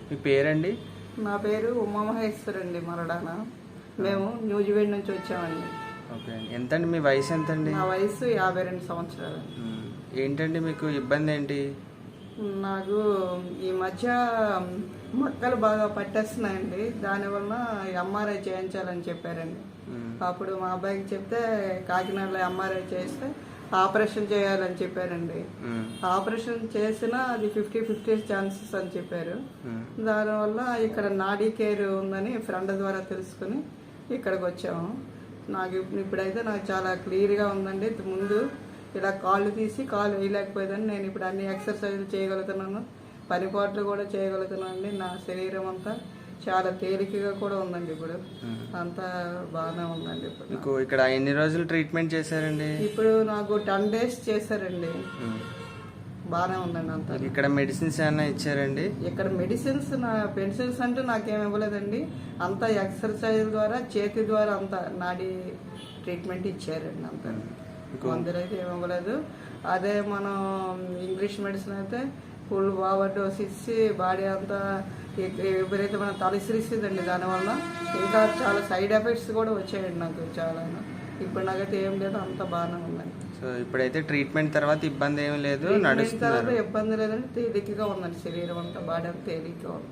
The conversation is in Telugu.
మీ పేరండి? నా పేరు ఉమామహేశ్వర్ అండి మరడాన. మేము న్యూజిలాండ్ నుంచి వచ్చామండి. ఓకే. ఎంతండి మీ వయసు ఎంతండి? నా వయసు 52 సంవత్సరాలు. ఏంటండి మీకు ఇబ్బంది ఏంటి? నాకు ఈ మధ్య మక్కలు బాగా పట్టేస్తున్నాయండి. దానివల్ల ఎంఆర్ఐ చేయించాలని చెప్పారండి. అప్పుడు మా అబ్బాయికి చెప్తే కాకినాడలో ఎంఆర్ఐ చేస్తే ఆపరేషన్ చేయాలని చెప్పారండి. ఆపరేషన్ చేసినా అది 50-50 ఛాన్సెస్ అని చెప్పారు. దానివల్ల ఇక్కడ నాడీ కేర్ ఉందని ఫ్రెండ్ ద్వారా తెలుసుకుని ఇక్కడికి వచ్చాము. ఇప్పుడైతే నాకు చాలా క్లియర్గా ఉందండి. ముందు ఇలా కాళ్ళు తీసి కాళ్ళు వేయలేకపోయేదని నేను ఇప్పుడు అన్ని ఎక్సర్సైజులు చేయగలుగుతున్నాను, పనిపాట్లు కూడా చేయగలుగుతున్నాను అండి. నా శరీరం అంతా చాలా తేలికగా కూడా ఉందండి. ఇప్పుడు అంతా బాగానే ఉందండి. ఇప్పుడు ఇక్కడ ఎన్ని రోజులు ట్రీట్మెంట్ చేశారండి? ఇప్పుడు నాకు 10 days చేశారండి. బాగానే ఉందండి అంతా. ఇక్కడ మెడిసిన్స్ ఏమైనా ఇచ్చారండి? ఇక్కడ మెడిసిన్స్ అంటే నాకేమి ఇవ్వలేదండి. అంతా ఎక్సర్సైజ్ ద్వారా చేతి ద్వారా అంతా నాడీ ట్రీట్మెంట్ ఇచ్చారండి. అంతా మందులు అయితే ఏమి ఇవ్వలేదు. అదే మనం ఇంగ్లీష్ మెడిసిన్ అయితే ఫుల్ ఓవర్ డోస్ ఇచ్చి బాడీ అంతా విపరీతమైన తలసిరిస్తుందండి. దానివల్ల ఇంకా చాలా సైడ్ ఎఫెక్ట్స్ కూడా వచ్చాయండి నాకు చాలా. ఇప్పుడు నాకైతే ఏం లేదు, అంత బాగానే ఉందండి. సో ఇప్పుడైతే ట్రీట్మెంట్ తర్వాత ఇబ్బంది ఏమి లేదు, తర్వాత ఇబ్బంది లేదండి. తేలికగా ఉందండి, శరీరం అంతా బాడీ అంతా తేలికగా ఉంది.